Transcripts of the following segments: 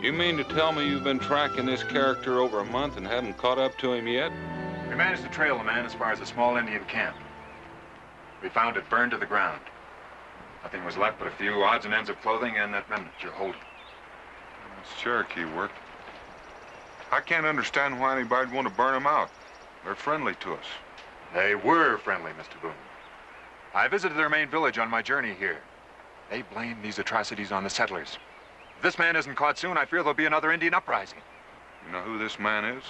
You mean to tell me you've been tracking this character over a month and haven't caught up to him yet? We managed to trail the man as far as a small Indian camp. We found it burned to the ground. Nothing was left but a few odds and ends of clothing and that mendant you're holding. It's Cherokee work. I can't understand why anybody'd want to burn them out. They're friendly to us. They were friendly, Mr. Boone. I visited their main village on my journey here. They blame these atrocities on the settlers. If this man isn't caught soon, I fear there'll be another Indian uprising. You know who this man is?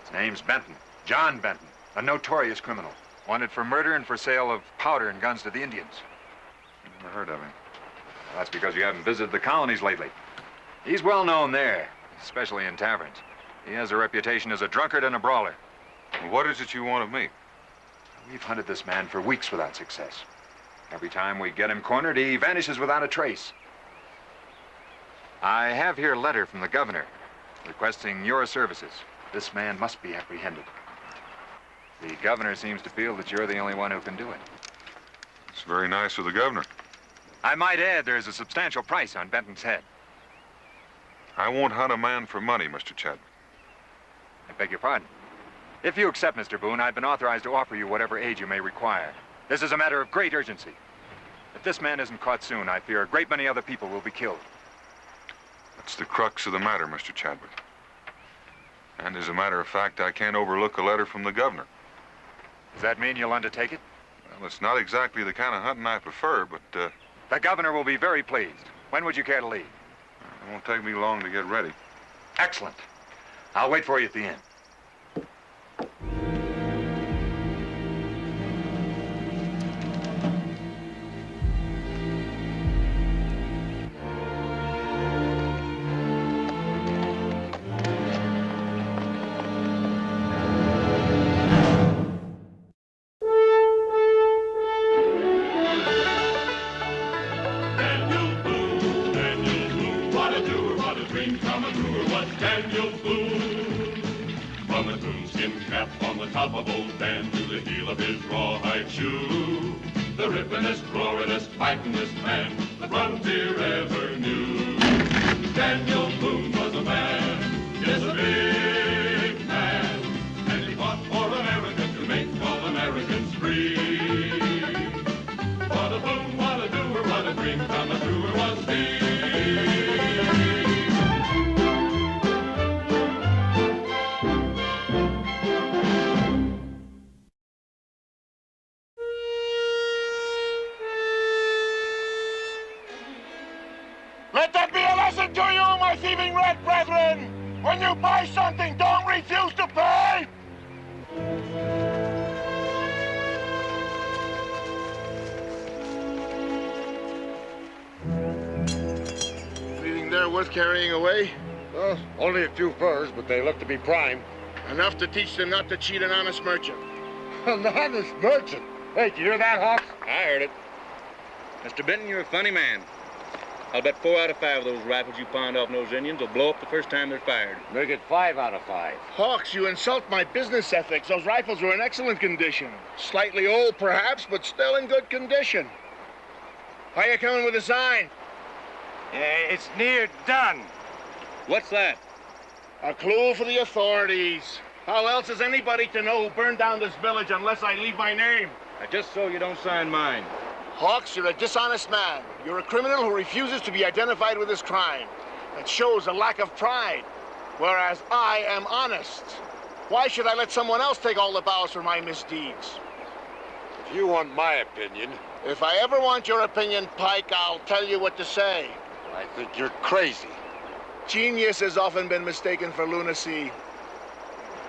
His name's Benton. John Benton, a notorious criminal. Wanted for murder and for sale of powder and guns to the Indians. Never heard of him. Well, that's because you haven't visited the colonies lately. He's well known there, especially in taverns. He has a reputation as a drunkard and a brawler. What is it you want of me? We've hunted this man for weeks without success. Every time we get him cornered, he vanishes without a trace. I have here a letter from the governor requesting your services. This man must be apprehended. The governor seems to feel that you're the only one who can do it. It's very nice of the governor. I might add there's a substantial price on Benton's head. I won't hunt a man for money, Mr. Chadwick. I beg your pardon. If you accept, Mr. Boone, I've been authorized to offer you whatever aid you may require. This is a matter of great urgency. If this man isn't caught soon, I fear a great many other people will be killed. That's the crux of the matter, Mr. Chadwick. And as a matter of fact, I can't overlook a letter from the governor. Does that mean you'll undertake it? Well, it's not exactly the kind of hunting I prefer, but, The governor will be very pleased. When would you care to leave? it won't take me long to get ready. Excellent. I'll wait for you at the inn. Top of old Dan to the heel of his rawhide shoe. The rippin'est, roarin'est, fightin'est man the frontier ever knew. Daniel Boone was a man, yes, a big man, and he fought for America to make all Americans free. What a Boone, what a doer, what a dream come truer was he. Let that be a lesson to you, my thieving red brethren! When you buy something, don't refuse to pay! Anything there worth carrying away? Well, only a few furs, but they look to be prime. Enough to teach them not to cheat an honest merchant. An honest merchant? Hey, did you hear that, Hawks? I heard it. Mr. Benton, you're a funny man. I'll bet 4 out of 5 of those rifles you pawned off those Indians will blow up the first time they're fired. Make it 5 out of 5. Hawks, you insult my business ethics. Those rifles were in excellent condition. Slightly old, perhaps, but still in good condition. How you coming with the sign? It's near done. What's that? A clue for the authorities. How else is anybody to know who burned down this village unless I leave my name? Just so you don't sign mine. Hawks, you're a dishonest man. You're a criminal who refuses to be identified with his crime. That shows a lack of pride, whereas I am honest. Why should I let someone else take all the bows for my misdeeds? If you want my opinion, If I ever want your opinion, Pike, I'll tell you what to say. I think you're crazy. Genius has often been mistaken for lunacy.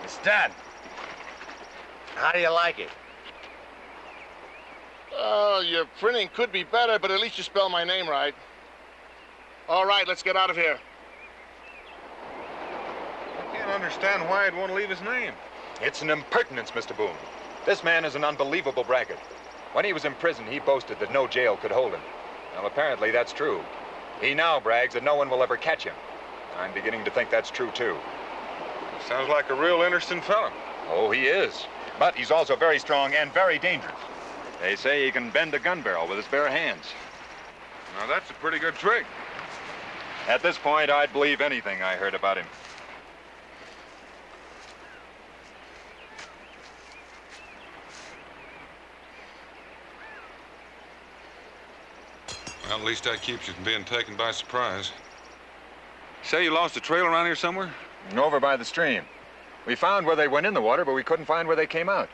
It's done. How do you like it? Oh, your printing could be better, but at least you spell my name right. All right, let's get out of here. I can't understand why I'd want to leave his name. It's an impertinence, Mr. Boone. This man is an unbelievable braggart. When he was in prison, he boasted that no jail could hold him. Well, apparently that's true. He now brags that no one will ever catch him. I'm beginning to think that's true, too. Sounds like a real interesting fella. Oh, he is. But he's also very strong and very dangerous. They say he can bend a gun barrel with his bare hands. Now, that's a pretty good trick. At this point, I'd believe anything I heard about him. Well, at least that keeps you from being taken by surprise. Say you lost a trail around here somewhere? Over by the stream. We found where they went in the water, but we couldn't find where they came out.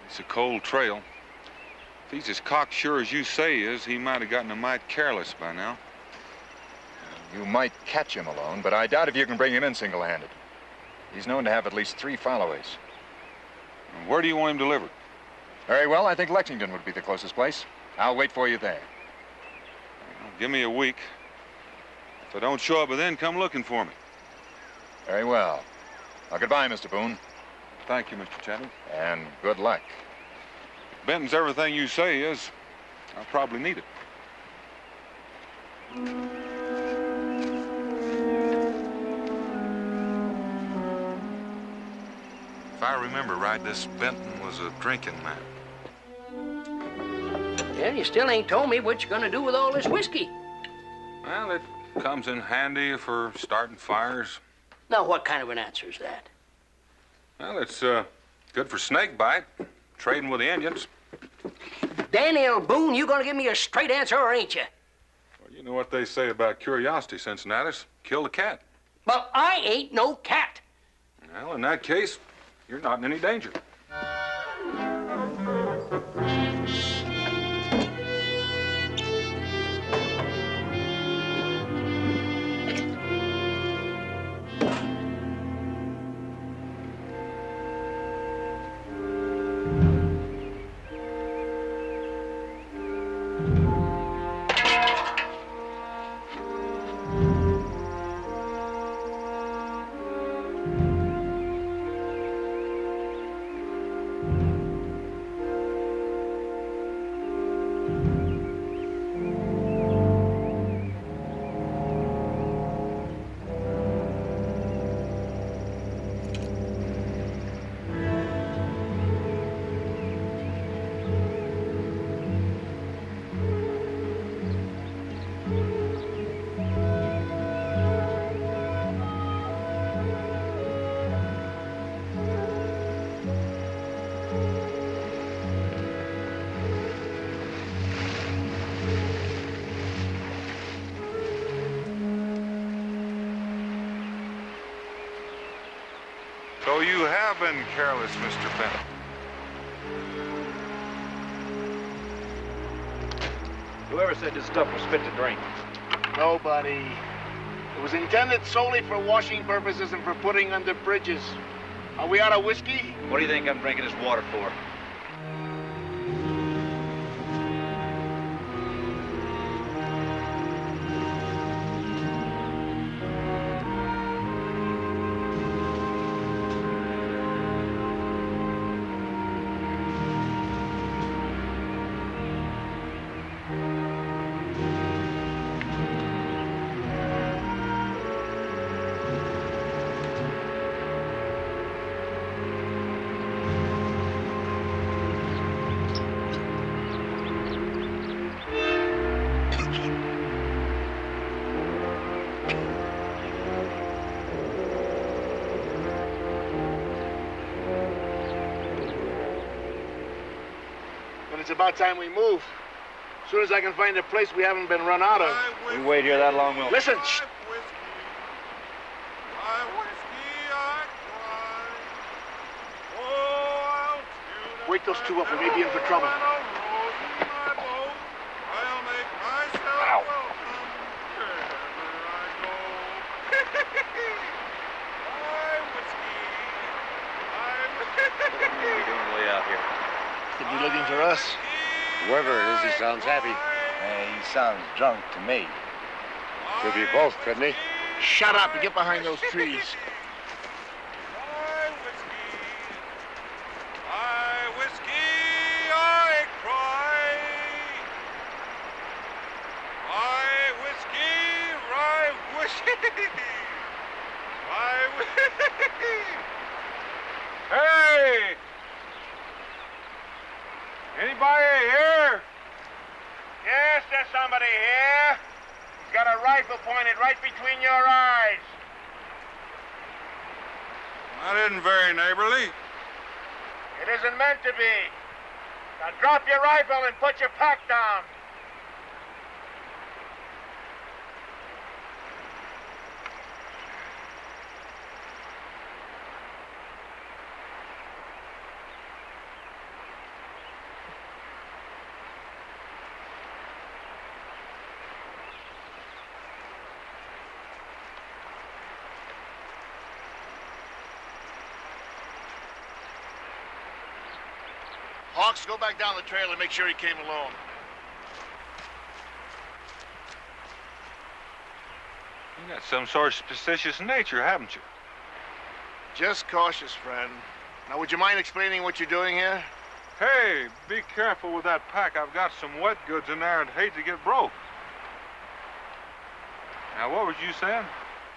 It's a cold trail. If he's as cocksure as you say he is, he might have gotten a mite careless by now. You might catch him alone, but I doubt if you can bring him in single-handed. He's known to have at least 3 followays. And where do you want him delivered? Very well, I think Lexington would be the closest place. I'll wait for you there. Well, give me a week. If I don't show up by then, come looking for me. Very well. Well, goodbye, Mr. Boone. Thank you, Mr. Chadwick. And good luck. If Benton's everything you say he is, I'll probably need it. If I remember right, this Benton was a drinking man. Well, you still ain't told me what you're gonna do with all this whiskey. Well, it comes in handy for starting fires. Now, what kind of an answer is that? Well, it's good for snake bite, trading with the Indians. Daniel Boone, you gonna give me a straight answer, or ain't you? Well, you know what they say about curiosity, Cincinnatus. Kill the cat. Well, I ain't no cat. Well, in that case, you're not in any danger. So you have been careless, Mr. Benton. Whoever said this stuff was fit to drink? Nobody. It was intended solely for washing purposes and for putting under bridges. Are we out of whiskey? What do you think I'm drinking this water for? But it's about time we move. As soon as I can find a place we haven't been run out of. We wait here that long, we'll... Listen! Shh. Wake those two up. We may be in for trouble. Ow. What are you doing way out here? Could be looking for us. Whoever it is, he sounds happy. He sounds drunk to me. Could be both, couldn't he? Shut up and get behind those trees. Hey! Anybody here? Yes, there's somebody here. got a rifle pointed right between your eyes. That isn't very neighborly. It isn't meant to be. Now drop your rifle and put your pack down. Hawks, go back down the trail and make sure he came alone. You got some sort of suspicious nature, haven't you? Just cautious, friend. Now, would you mind explaining what you're doing here? Hey, be careful with that pack. I've got some wet goods in there and hate to get broke. Now, what was you saying?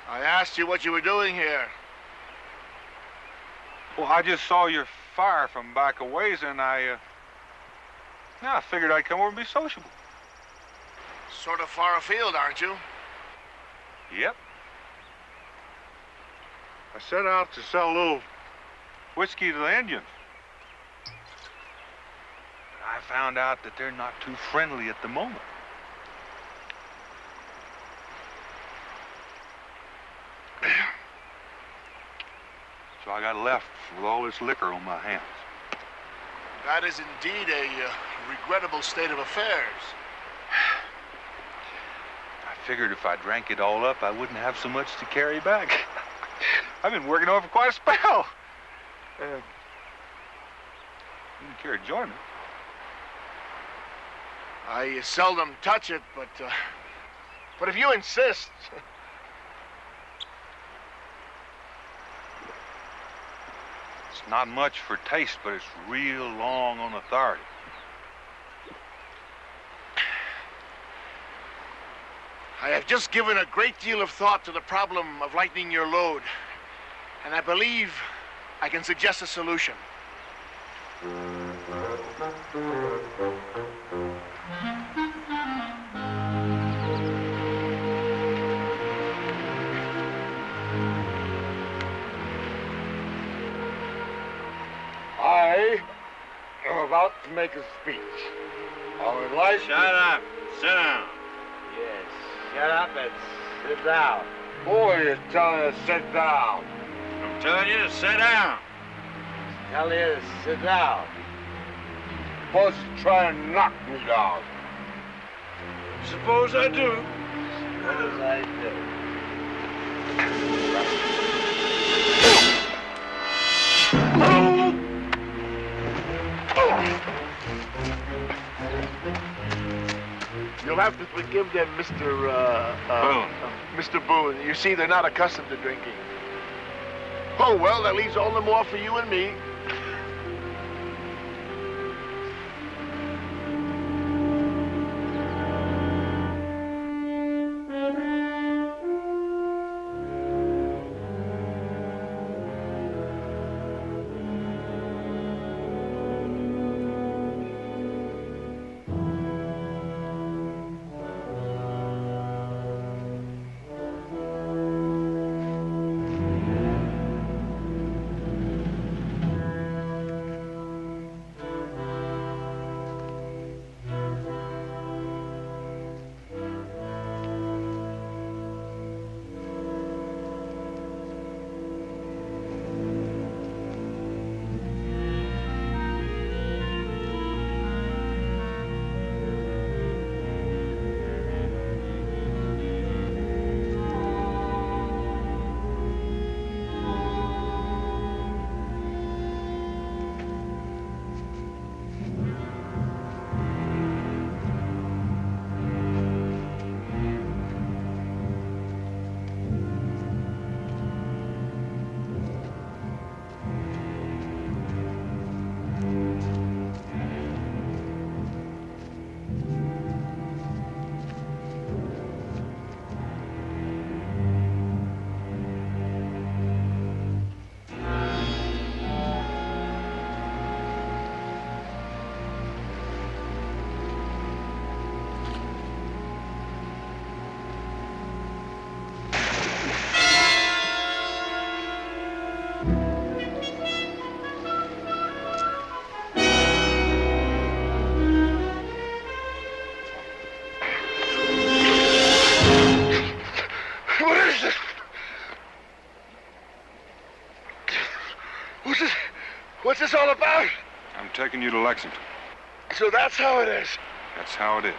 I asked you what you were doing here. Well, I just saw your fire from back a ways, and I figured I'd come over and be sociable. Sort of far afield, aren't you? Yep. I set out to sell a little whiskey to the Indians. I found out that they're not too friendly at the moment. So I got left with all this liquor on my hands. That is indeed a regrettable state of affairs. I figured if I drank it all up, I wouldn't have so much to carry back. I've been working on it for quite a spell. You didn't care to join me. I seldom touch it, but if you insist. It's not much for taste, but it's real long on authority. I have just given a great deal of thought to the problem of lightening your load, and I believe I can suggest a solution. I am about to make a speech. I would like Shut up. Sit down. Yes, shut up and sit down. Boy, you're telling you to sit down. I'm telling you to sit down. Tell you to sit down. Suppose you try and knock me down. Suppose I do. Suppose I do. You'll have to forgive them, Boone. Mr. Boone. You see, they're not accustomed to drinking. Oh, well, that leaves all the more for you and me. all about? I'm taking you to Lexington. So that's how it is. That's how it is.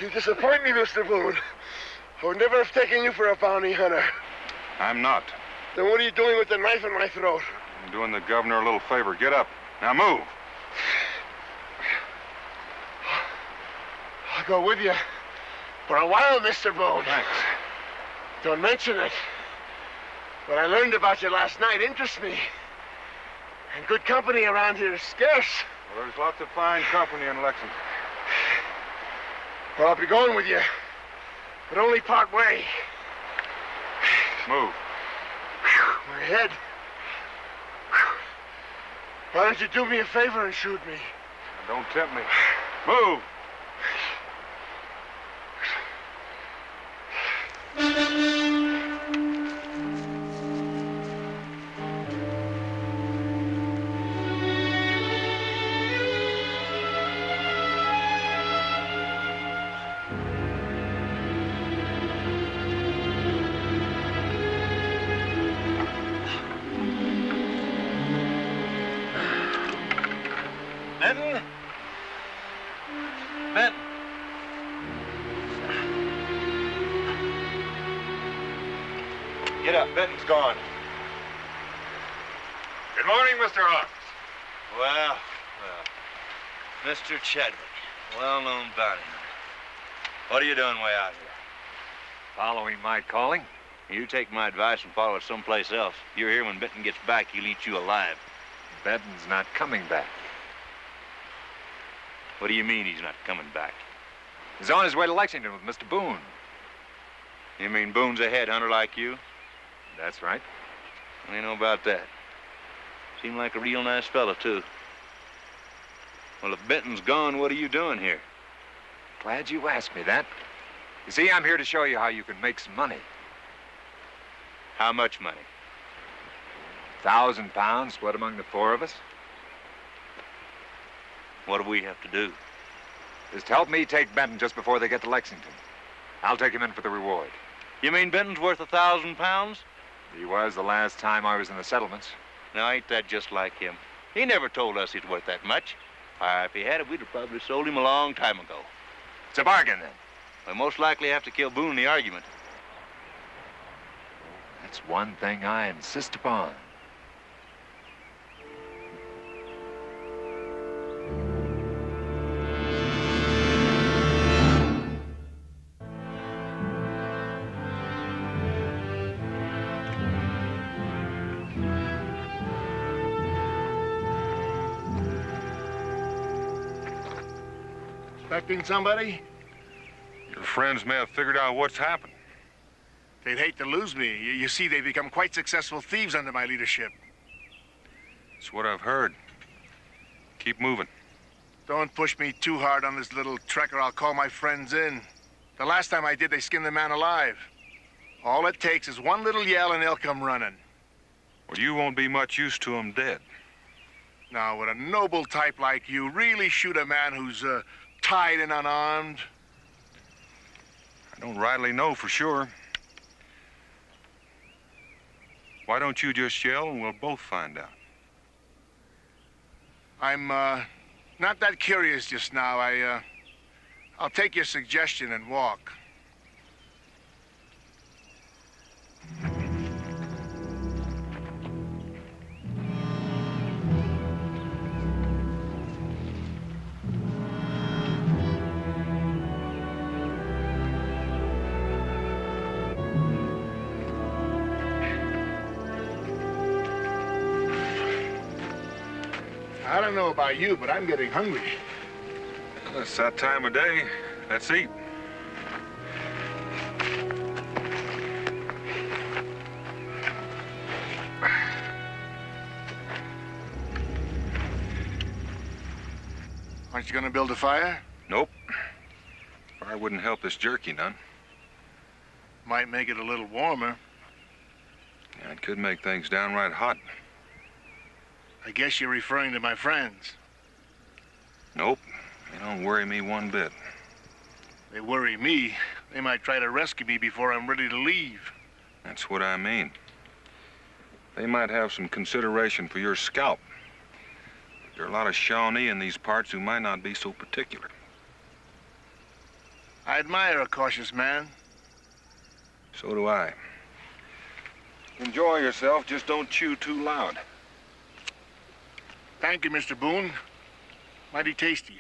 You disappoint me, Mr. Boone. I would never have taken you for a bounty hunter. I'm not. Then what are you doing with the knife in my throat? I'm doing the governor a little favor. Get up. Now move. I'll go with you. For a while, Mr. Boone. Thanks. Don't mention it. What I learned about you last night interests me. And good company around here is scarce. Well, there's lots of fine company in Lexington. Well, I'll be going with you. But only part way. Move. My head. Why don't you do me a favor and shoot me? Now, don't tempt me. Move. Benton? Benton? Get up. Benton's gone. Good morning, Mr. Hawks. Well, Mr. Chadwick, well-known bounty hunter. What are you doing way out here? Following my calling? You take my advice and follow it someplace else. You're here when Benton gets back, he'll eat you alive. Benton's not coming back. What do you mean he's not coming back? He's on his way to Lexington with Mr. Boone. You mean Boone's a headhunter like you? That's right. I know about that. Seemed like a real nice fella, too. Well, if Benton's gone, what are you doing here? Glad you asked me that. You see, I'm here to show you how you can make some money. How much money? 1,000 pounds split among the four of us. What do we have to do? Just help me take Benton just before they get to Lexington. I'll take him in for the reward. You mean Benton's worth 1,000 pounds? He was the last time I was in the settlements. Now, ain't that just like him? He never told us he's worth that much. If he had it, we'd have probably sold him a long time ago. It's a bargain, then. We'll most likely have to kill Boone in the argument. That's one thing I insist upon. Expecting somebody? Your friends may have figured out what's happened. They'd hate to lose me. You see, they've become quite successful thieves under my leadership. It's what I've heard. Keep moving. Don't push me too hard on this little trek or I'll call my friends in. The last time I did, they skinned the man alive. All it takes is one little yell and they'll come running. Well, you won't be much use to them dead. Now, would a noble type like you really shoot a man who's tied and unarmed? I don't rightly know for sure. Why don't you just yell and we'll both find out? I'm not that curious just now. I'll take your suggestion and walk. I don't know about you, but I'm getting hungry. It's that time of day. Let's eat. Aren't you gonna build a fire? Nope. Fire wouldn't help this jerky none. Might make it a little warmer. Yeah, it could make things downright hot. I guess you're referring to my friends. Nope. They don't worry me one bit. They worry me. They might try to rescue me before I'm ready to leave. That's what I mean. They might have some consideration for your scalp. There are a lot of Shawnee in these parts who might not be so particular. I admire a cautious man. So do I. Enjoy yourself, just don't chew too loud. Thank you, Mr. Boone. Mighty tasty.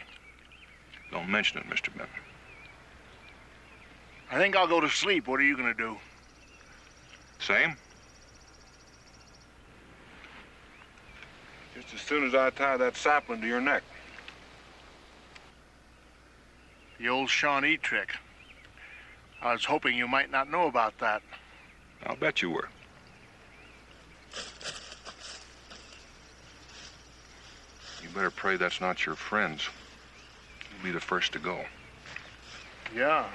Don't mention it, Mr. Benton. I think I'll go to sleep. What are you gonna do? Same? Just as soon as I tie that sapling to your neck. The old Shawnee trick. I was hoping you might not know about that. I'll bet you were. You better pray that's not your friends. You'll be the first to go. Yeah.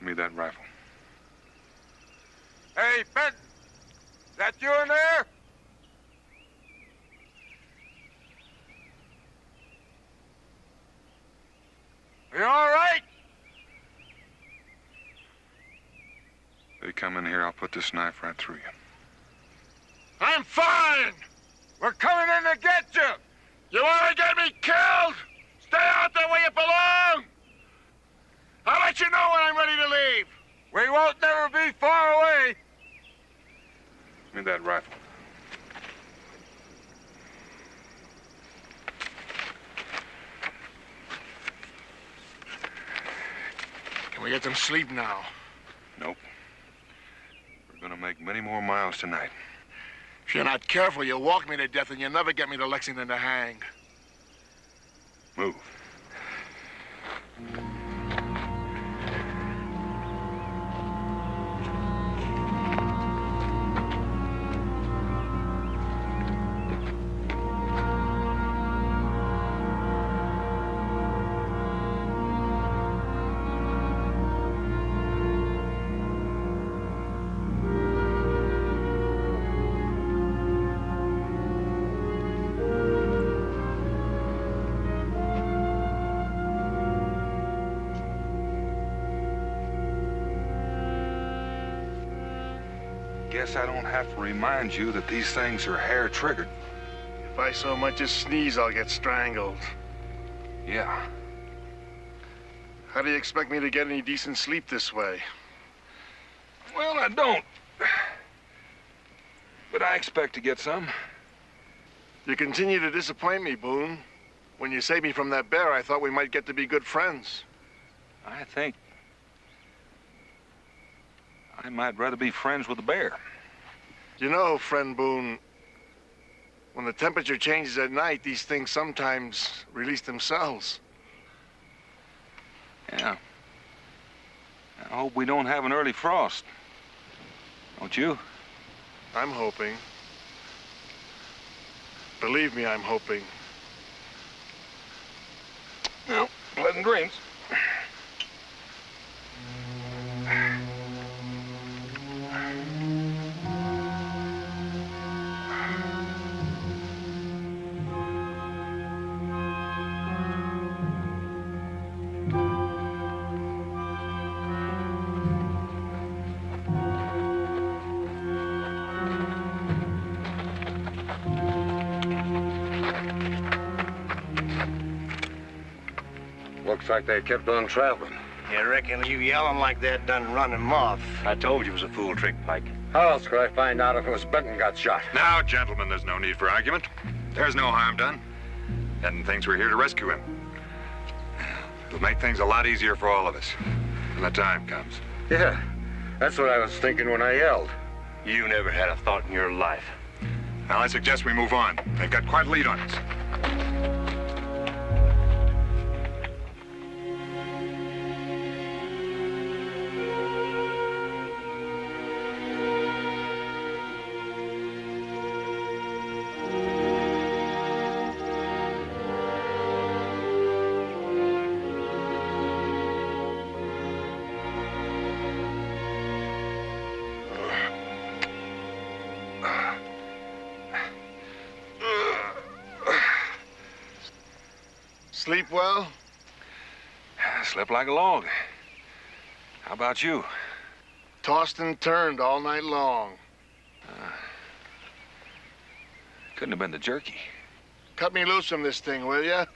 Give me that rifle. Hey, Benton! Is that you in there? Are you all right? If you come in here, I'll put this knife right through you. I'm fine! We're coming in to get you! You want to get me killed? Stay out there where you belong! I'll let you know when I'm ready to leave. We won't never be far away. Give me that rifle. Can we get some sleep now? Nope. We're gonna make many more miles tonight. If you're not careful, you'll walk me to death and you'll never get me to Lexington to hang. Move. Guess I don't have to remind you that these things are hair-triggered. If I so much as sneeze, I'll get strangled. Yeah. How do you expect me to get any decent sleep this way? Well, I don't. But I expect to get some. You continue to disappoint me, Boone. When you saved me from that bear, I thought we might get to be good friends. I think I might rather be friends with the bear. You know, friend Boone, when the temperature changes at night, these things sometimes release themselves. Yeah. I hope we don't have an early frost. Don't you? I'm hoping. Believe me, I'm hoping. Well, pleasant dreams. Looks like they kept on traveling. You reckon you yelling like that done run him off? I told you it was a fool trick, Pike. How else could I find out if it was Benton got shot? Now, gentlemen, there's no need for argument. There's no harm done. Benton thinks we're here to rescue him. It'll make things a lot easier for all of us when the time comes. Yeah, that's what I was thinking when I yelled. You never had a thought in your life. Now, I suggest we move on. They've got quite a lead on us. Sleep well? I slept like a log. How about you? Tossed and turned all night long. Couldn't have been the jerky. Cut me loose from this thing, will ya?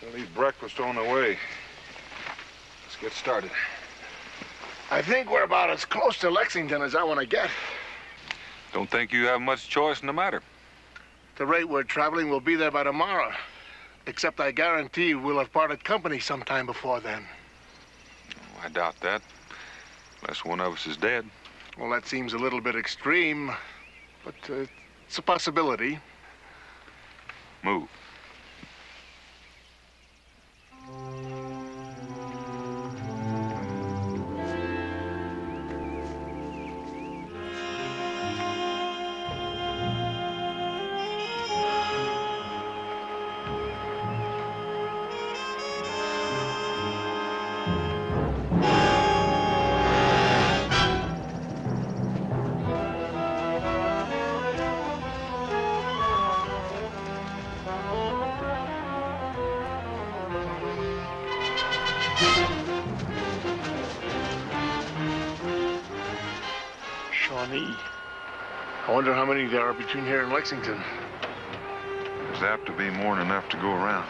We'll leave breakfast on the way. Let's get started. I think we're about as close to Lexington as I want to get. Don't think you have much choice in the matter. At the rate we're traveling, we'll be there by tomorrow. Except I guarantee we'll have parted company sometime before then. I doubt that. Unless one of us is dead. Well, that seems a little bit extreme, but it's a possibility. Move. Shawnee. I wonder how many there are between here and Lexington. There's apt to be more than enough to go around.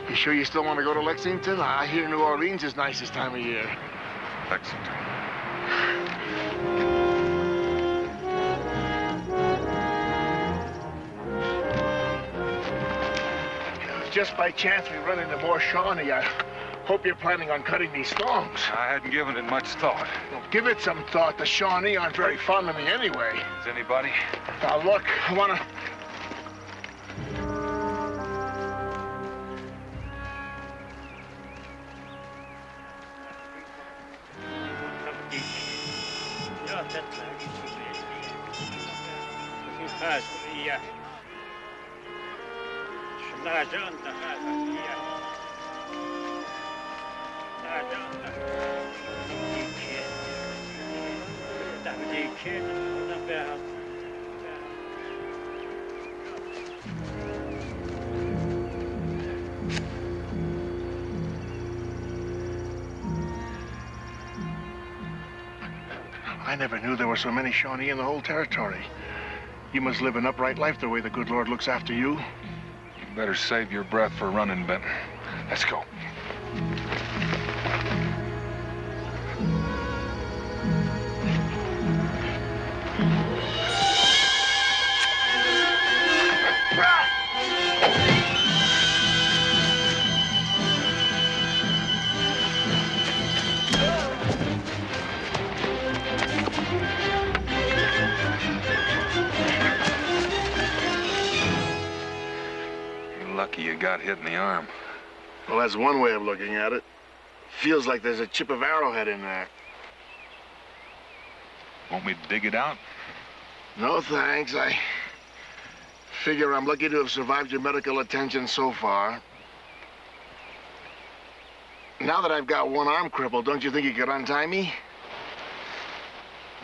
You sure you still want to go to Lexington? I hear New Orleans is nice this time of year. Lexington. Just by chance we run into more Shawnee. I hope you're planning on cutting these thongs. I hadn't given it much thought. Well, give it some thought. The Shawnee aren't very fond of me anyway. Is anybody? Now, look, I want to... I never knew there were so many Shawnee in the whole territory. You must live an upright life the way the good Lord looks after you. You better save your breath for running, Benton. Let's go. Lucky you got hit in the arm. Well, that's one way of looking at it. Feels like there's a chip of arrowhead in there. Want me to dig it out? No, thanks. I figure I'm lucky to have survived your medical attention so far. Now that I've got one arm crippled, don't you think you could untie me?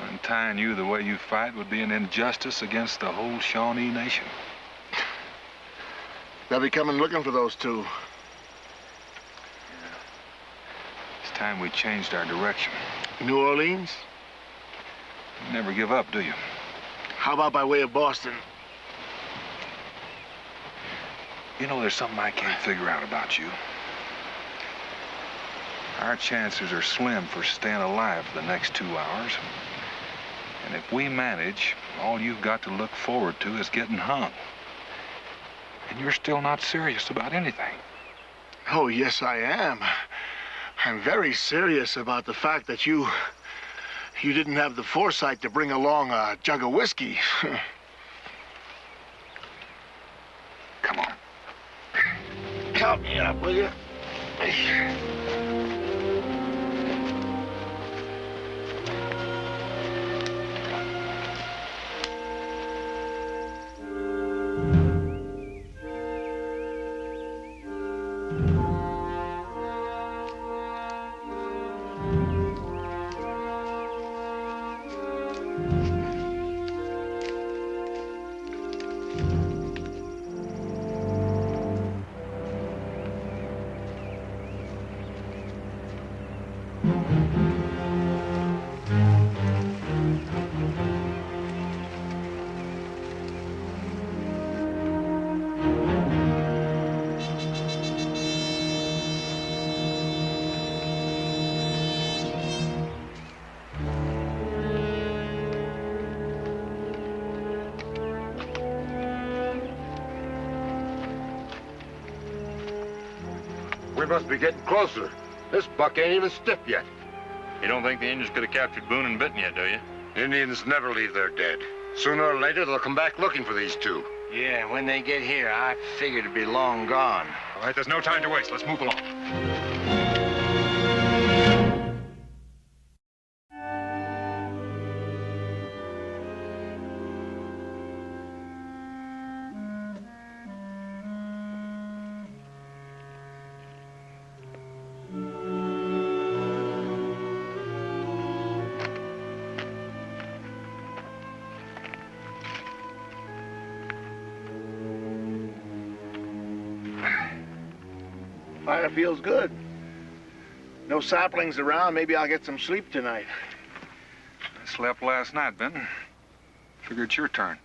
Untying you the way you fight would be an injustice against the whole Shawnee nation. They'll be coming looking for those two. It's time we changed our direction. New Orleans? You never give up, do you? How about by way of Boston? You know, there's something I can't figure out about you. Our chances are slim for staying alive for the next 2 hours. And if we manage, all you've got to look forward to is getting hung. And you're still not serious about anything. Oh, yes, I am. I'm very serious about the fact that you didn't have the foresight to bring along a jug of whiskey. Come on. Help me up, will you? We must be getting closer. This buck ain't even stiff yet. You don't think the Indians could have captured Boone and Benton yet, do you? Indians never leave their dead. Sooner or later, they'll come back looking for these two. Yeah, when they get here, I figure to be long gone. All right, there's no time to waste. Let's move along. Fire feels good. No saplings around. Maybe I'll get some sleep tonight. I slept last night, Benton. Figure it's your turn.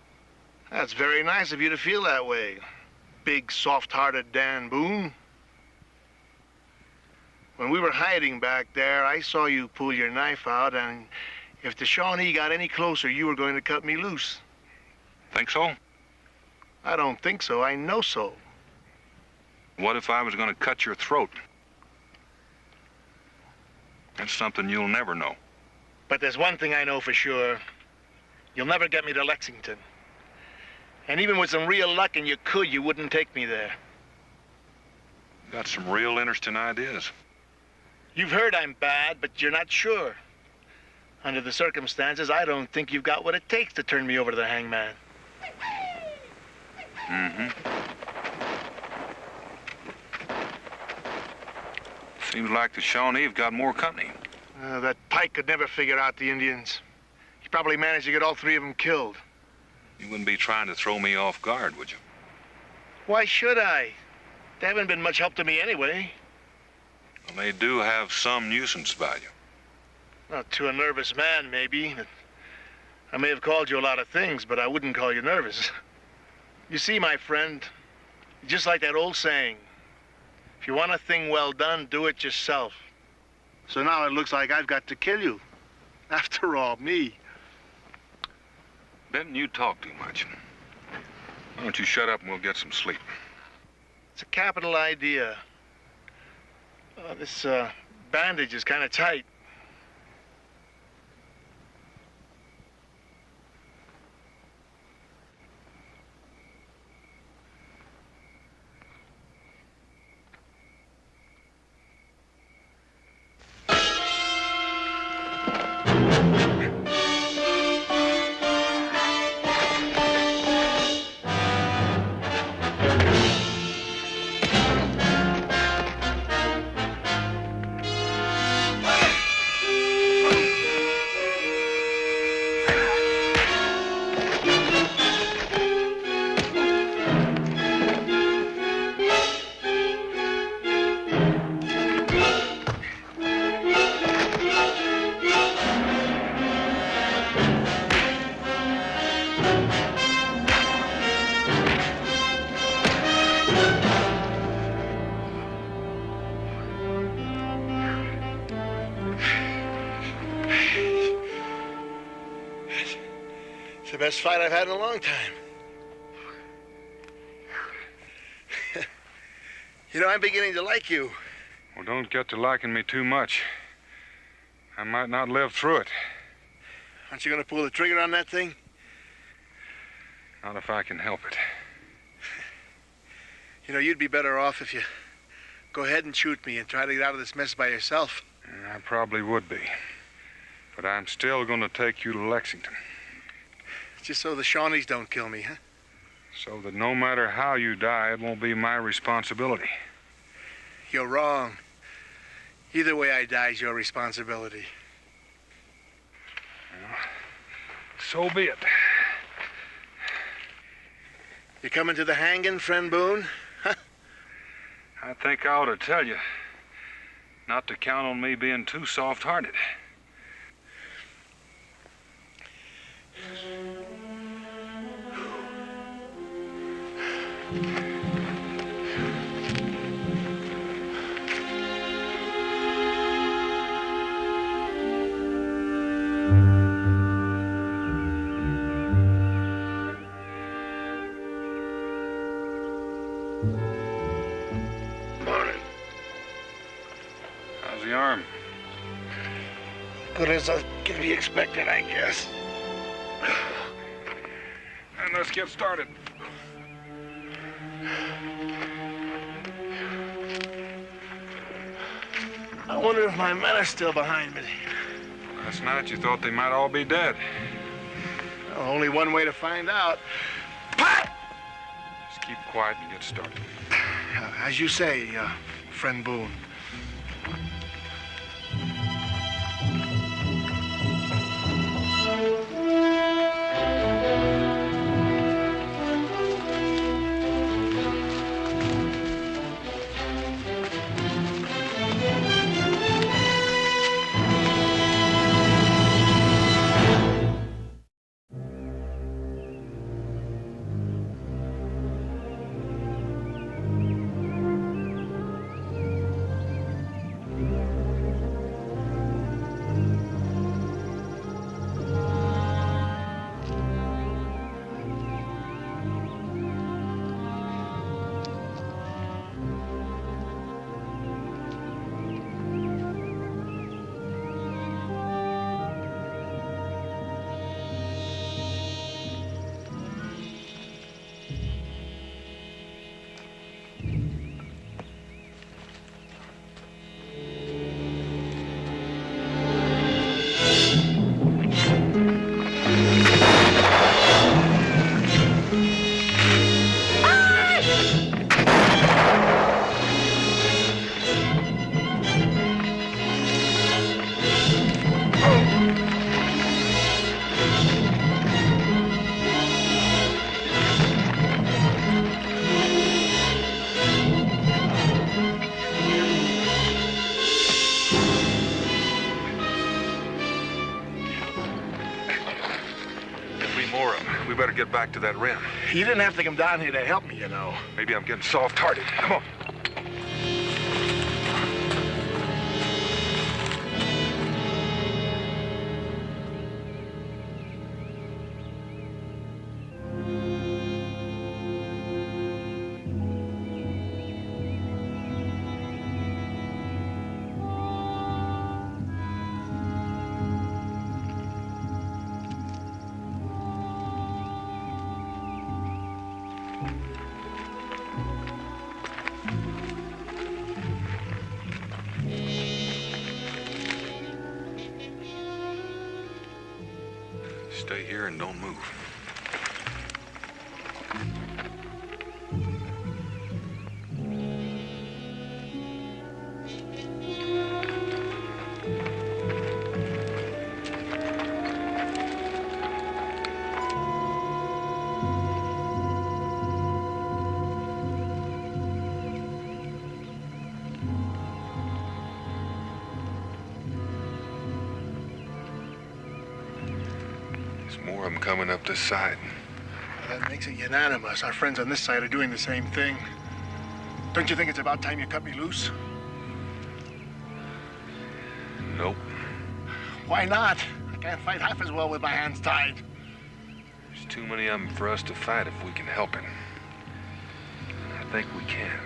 That's very nice of you to feel that way. Big, soft-hearted Dan Boone. When we were hiding back there, I saw you pull your knife out, and if the Shawnee got any closer, you were going to cut me loose. Think so? I don't think so. I know so. What if I was going to cut your throat? That's something you'll never know. But there's one thing I know for sure. You'll never get me to Lexington. And even with some real luck and you could, you wouldn't take me there. Got some real interesting ideas. You've heard I'm bad, but you're not sure. Under the circumstances, I don't think you've got what it takes to turn me over to the hangman. Mm-hmm. Seems like the Shawnee have got more company. That Pike could never figure out the Indians. He probably managed to get all three of them killed. You wouldn't be trying to throw me off guard, would you? Why should I? They haven't been much help to me anyway. Well, they do have some nuisance value. Not to a nervous man, maybe. I may have called you a lot of things, but I wouldn't call you nervous. You see, my friend, just like that old saying, if you want a thing well done, do it yourself. So now it looks like I've got to kill you. After all, me. Benton, you talk too much. Why don't you shut up and we'll get some sleep? It's a capital idea. This bandage is kind of tight. It's the best fight I've had in a long time. You know, I'm beginning to like you. Well, don't get to liking me too much. I might not live through it. Aren't you going to pull the trigger on that thing? Not if I can help it. You know, you'd be better off if you go ahead and shoot me and try to get out of this mess by yourself. I probably would be. But I'm still going to take you to Lexington. Just so the Shawnees don't kill me, huh? So that no matter how you die, it won't be my responsibility. You're wrong. Either way I die is your responsibility. Well, so be it. You coming to the hanging, friend Boone? Huh? I think I ought to tell you not to count on me being too soft-hearted. Morning. good as can be expected, I guess. And let's get started. I wonder if my men are still behind me. Last night you thought they might all be dead. Well, only one way to find out. Just keep quiet and get started. As you say, friend Boone. We better get back to that rim. You didn't have to come down here to help me, you know. Maybe I'm getting soft-hearted. Come on. Stay here and don't move. More of them coming up this side. Well, that makes it unanimous. Our friends on this side are doing the same thing. Don't you think it's about time you cut me loose? Nope. Why not? I can't fight half as well with my hands tied. There's too many of them for us to fight if we can help it. I think we can.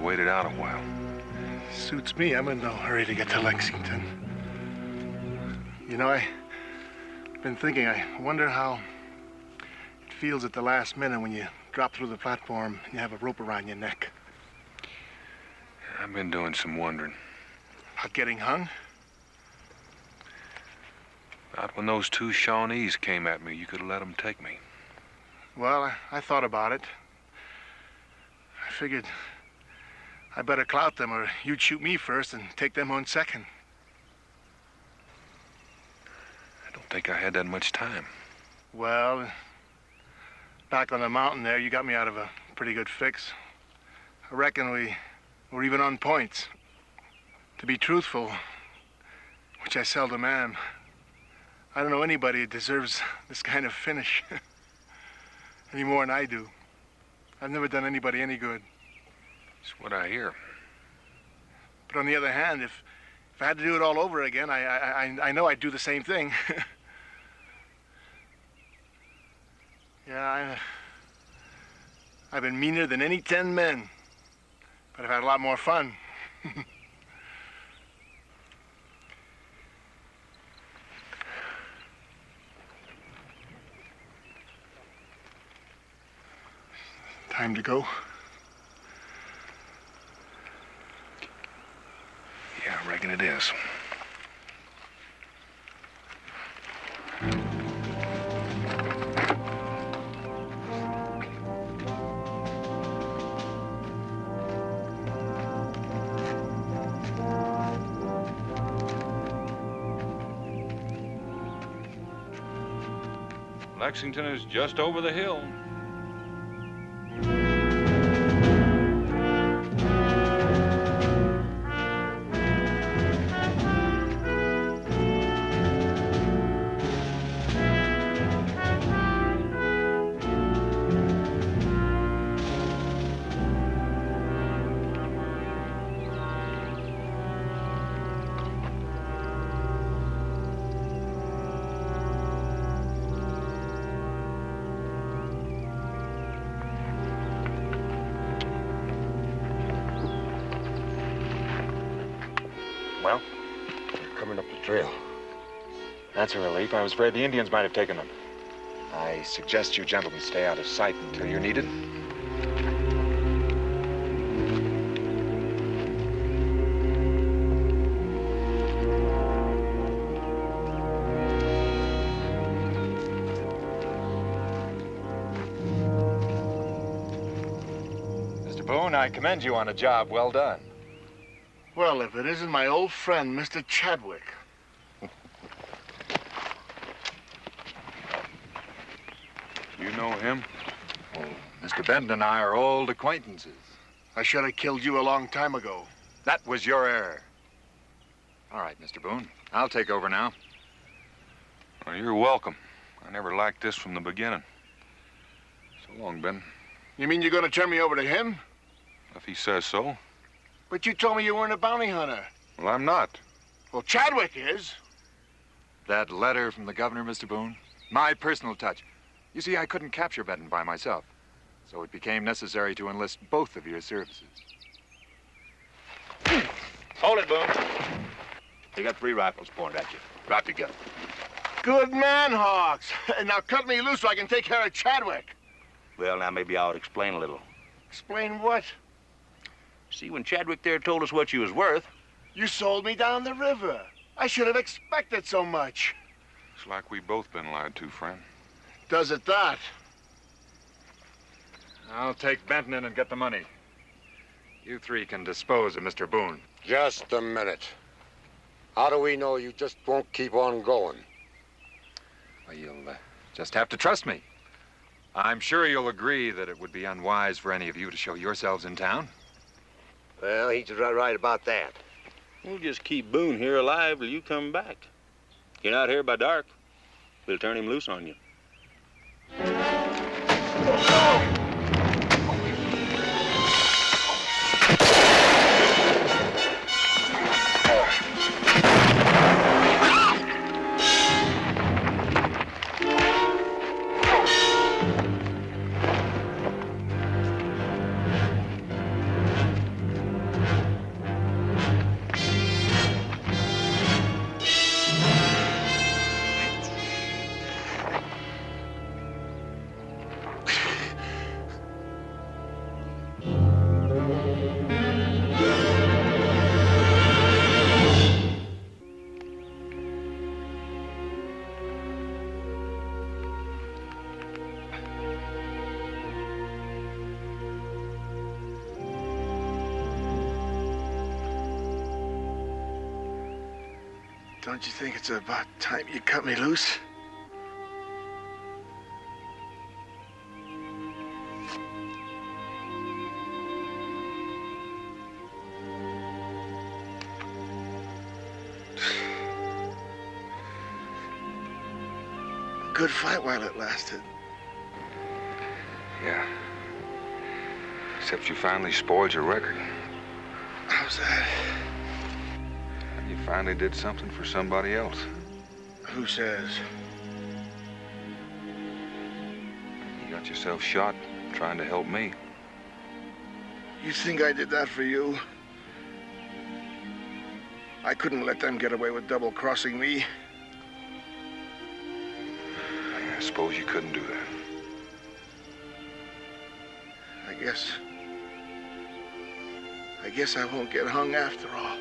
wait it out a while. Suits me. I'm in no hurry to get to Lexington. You know, I've been thinking, I wonder how it feels at the last minute when you drop through the platform and you have a rope around your neck. I've been doing some wondering. About getting hung? About when those two Shawnees came at me, you could have let them take me. Well, I thought about it. I figured I better clout them or you'd shoot me first and take them on second. I don't think I had that much time. Well, back on the mountain there, you got me out of a pretty good fix. I reckon we were even on points. To be truthful, which I seldom am, I don't know anybody who deserves this kind of finish any more than I do. I've never done anybody any good. That's what I hear. But on the other hand, if I had to do it all over again, I know I'd do the same thing. Yeah, I've been meaner than any 10 men, but I've had a lot more fun. Time to go? Yeah, I reckon it is. Lexington is just over the hill. Well, they're coming up the trail. That's a relief. I was afraid the Indians might have taken them. I suggest you gentlemen stay out of sight until you're needed. Mr. Boone, I commend you on a job well done. Well, if it isn't my old friend, Mr. Chadwick. You know him? Oh, Mr. Benton and I are old acquaintances. I should have killed you a long time ago. That was your error. All right, Mr. Boone. I'll take over now. Well, you're welcome. I never liked this from the beginning. So long, Ben. You mean you're going to turn me over to him? If he says so. But you told me you weren't a bounty hunter. Well, I'm not. Well, Chadwick is. That letter from the governor, Mr. Boone? My personal touch. You see, I couldn't capture Benton by myself, so it became necessary to enlist both of your services. Hold it, Boone. They got 3 rifles pointed at you. Drop your gun. Good man, Hawks. Now cut me loose so I can take care of Chadwick. Well, now maybe I ought to explain a little. Explain what? See, when Chadwick there told us what you was worth... You sold me down the river. I should have expected so much. It's like we both been lied to, friend. Does it that? I'll take Benton in and get the money. You 3 can dispose of Mr. Boone. Just a minute. How do we know you just won't keep on going? Well, you'll just have to trust me. I'm sure you'll agree that it would be unwise for any of you to show yourselves in town. Well, he's right about that. We'll just keep Boone here alive till you come back. If you're not here by dark, we'll turn him loose on you. Don't you think it's about time you cut me loose? Good fight while it lasted. Yeah. Except you finally spoiled your record. How's that? You finally did something for somebody else. Who says? You got yourself shot trying to help me. You think I did that for you? I couldn't let them get away with double-crossing me. I suppose you couldn't do that. I guess I won't get hung after all.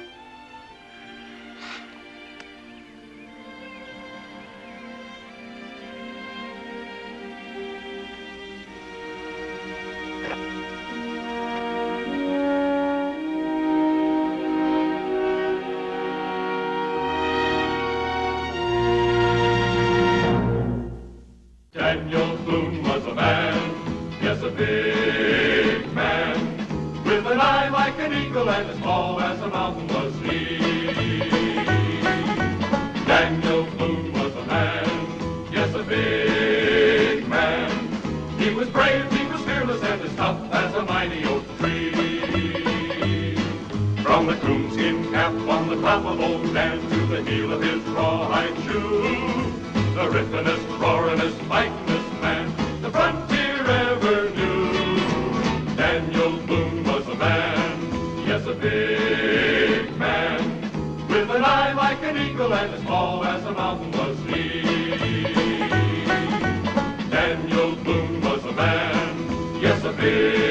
Daniel Boone was a man, yes, a big man, with an eye like an eagle and as tall as a mountain was he. Daniel Boone was a man, yes, a big man. He was brave, he was fearless, and as tough as a mighty oak tree. From the coonskin cap on the top of old Dan to the heel of his rawhide shoe, the rippenest, roaringest, fightingest man the frontier ever knew. Daniel Boone was a man, yes, a big man, with an eye like an eagle and as tall as a mountain was he. Daniel Boone was a man, yes, a big